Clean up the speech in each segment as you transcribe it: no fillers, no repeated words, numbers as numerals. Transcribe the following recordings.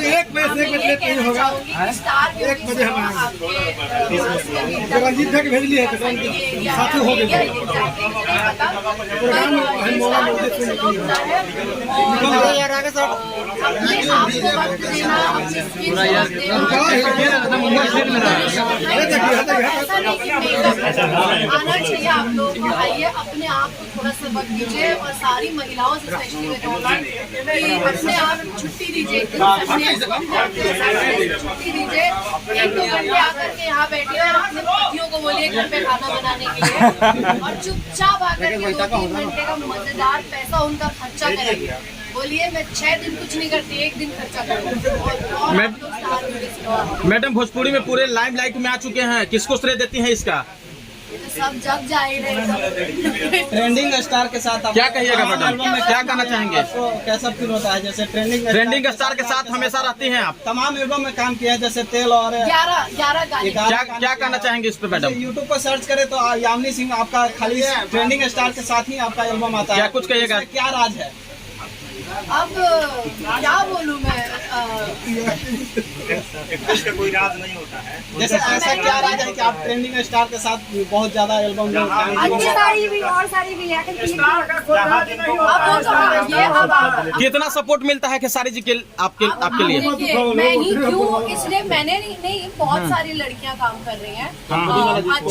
एक बजे लेते ही होगा। 1 बजे हम रंजीत भाई भेज लिए साथी हो गए। आना चाहिए आप लोगों को। आइए, अपने आप को थोड़ा सा वक्त दीजिए और सारी महिलाओं से स्पेशली मैं कहूँगा कि अपने आप छुट्टी दीजिए, छुट्टी दीजिए। 1-2 घंटे आकर के यहाँ बैठिए और अपने पतियों को बोलिए घर पे खाना बनाने के लिए, और चुपचाप आकर के 2-3 घंटे का मजेदार पैसा उनका खर्चा करेंगे। बोलिए मैं 6 दिन कुछ नहीं करती, 1 दिन खर्चा करूँ। भोजपुरी में पूरे लाइमलाइट में आ चुके हैं, किसको श्रेय देती हैं इसका? सब जग जाए। ट्रेंडिंग स्टार के साथ क्या कहिएगा मैडम? क्या कहना चाहेंगे? कैसा फील होता है? जैसे ट्रेंडिंग स्टार के साथ हमेशा रहती हैं आप। तमाम एल्बम में काम किया है, जैसे तेल और 11 गाने। क्या कहना चाहेंगे इस पे मैडम? यूट्यूब पर सर्च करें तो यामिनी सिंह आपका खाली ट्रेंडिंग स्टार के साथ ही आपका एल्बम आता है। क्या कुछ कहिएगा? क्या राज है? अब क्या बोलूं मैं? इसका कोई राज नहीं होता है। जैसे ऐसा क्या राज है कि आप ट्रेंडिंग स्टार के साथ बहुत ज्यादा एल्बम में अच्छी सारी भी और सारी भी कितना सपोर्ट मिलता है खेसारी जी के आपके लिए? मैं ही क्यों, इसलिए मैंने नहीं, बहुत सारी लड़कियां काम कर रही हैं।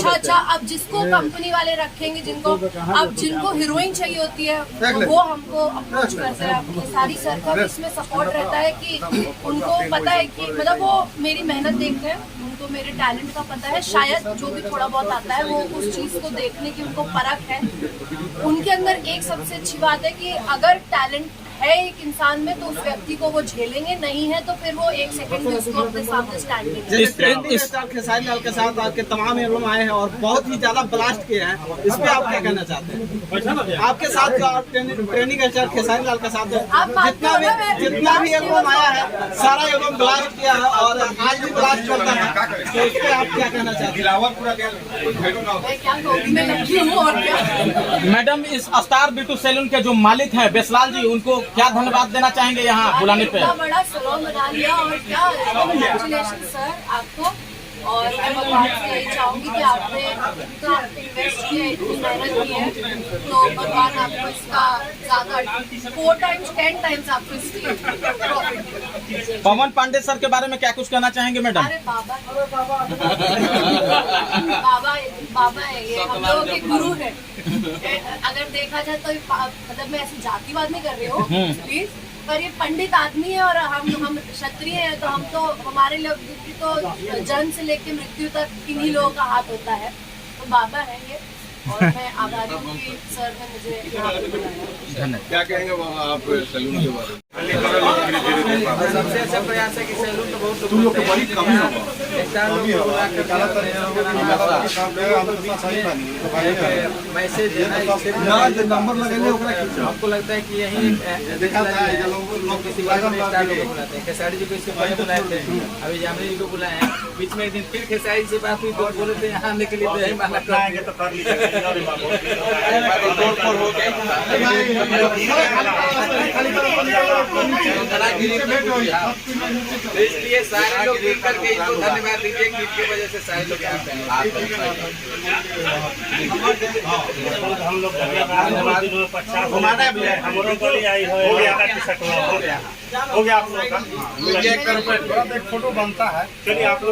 अच्छा, अब जिसको कंपनी वाले रखेंगे, जिनको हीरोइन चाहिए होती है, वो हमको अप्रोच करते हैं। खेसारी सर का इसमें सपोर्ट रहता है कि उनको पता है कि मतलब वो मेरी मेहनत देखते हैं, उनको मेरे टैलेंट का पता है। शायद जो भी थोड़ा बहुत आता है वो उस चीज को देखने की उनको परख है। उनके अंदर एक सबसे अच्छी बात है कि अगर टैलेंट है एक इंसान में तो उस व्यक्ति को वो झेलेंगे, नहीं है तो फिर वो 1 सेकंड में उसको अपने सामने स्टैंड देंगे। खेसारी लाल के साथ आपके तमाम एल्बम आए हैं और बहुत ही ज्यादा ब्लास्ट किए हैं, इस पे आप क्या कहना चाहते हैं? आपके साथ ट्रेंडिंग स्टार खेसारी लाल के साथ जितना भी एल्बम आया है, सारा एल्बम ब्लास्ट किया है और आज भी ब्लास्ट करता है, तो इस पे आप क्या कहना चाहते हैं? मैडम, इस स्टार ब्यूटी सैलून के जो मालिक हैं बेसलाल जी, उनको क्या धन्यवाद देना चाहेंगे यहाँ बुलाने पे? बड़ा सैलून बना लिया और क्या कांग्रेचुलेशन सर आपको। और मैं भगवान से यही चाहूंगी कि आपने इन्वेस्ट किया, इतनी मेहनत की है, तो भगवान आपको इसका ज्यादा 4 टाइम्स 10 टाइम्स आपको इसकी प्रॉफिट। पवन पांडे सर के बारे में क्या कुछ कहना चाहेंगे मैडम? अरे बाबा है, ये हम लोगों के गुरु है। अगर देखा जाए तो मतलब मैं ऐसी जातिवाद नहीं कर रही हूँ प्लीज, पर ये पंडित आदमी है और हम क्षत्रिय हैं, तो हम तो हमारे लोग तो जन्म से लेकर मृत्यु तक इन्हीं लोगों का हाथ होता है। तो बाबा है ये, और मैं आभारी हूँ कि सर ने मुझे यहाँ पे बुलाया। क्या कहेंगे बाबा आप सैलून के बारे में? सबसे अच्छा प्रयास है कि सैलून तो बहुत तुम लोग बड़ी कमी होगा। मैसेज हमको लगता है कि यही खेसारी जी को इसके पहले बुलाए थे, अभी यामिनी जी को बुलाए हैं। बीच में एक दिन फिर खेसारी से बात हुई तो बोले थे यहाँ आने के लिए, तो यही माना कराएंगे तो कर लीजिए। इसलिए सारे लोग मिल करके इनको धन्यवाद दीजिए कि इनकी वजह से सारे लोग यहाँ पे हम लोग घुमाना है। हो गया आप लोग का। एक फोटो बनता है। चलिए आप लोग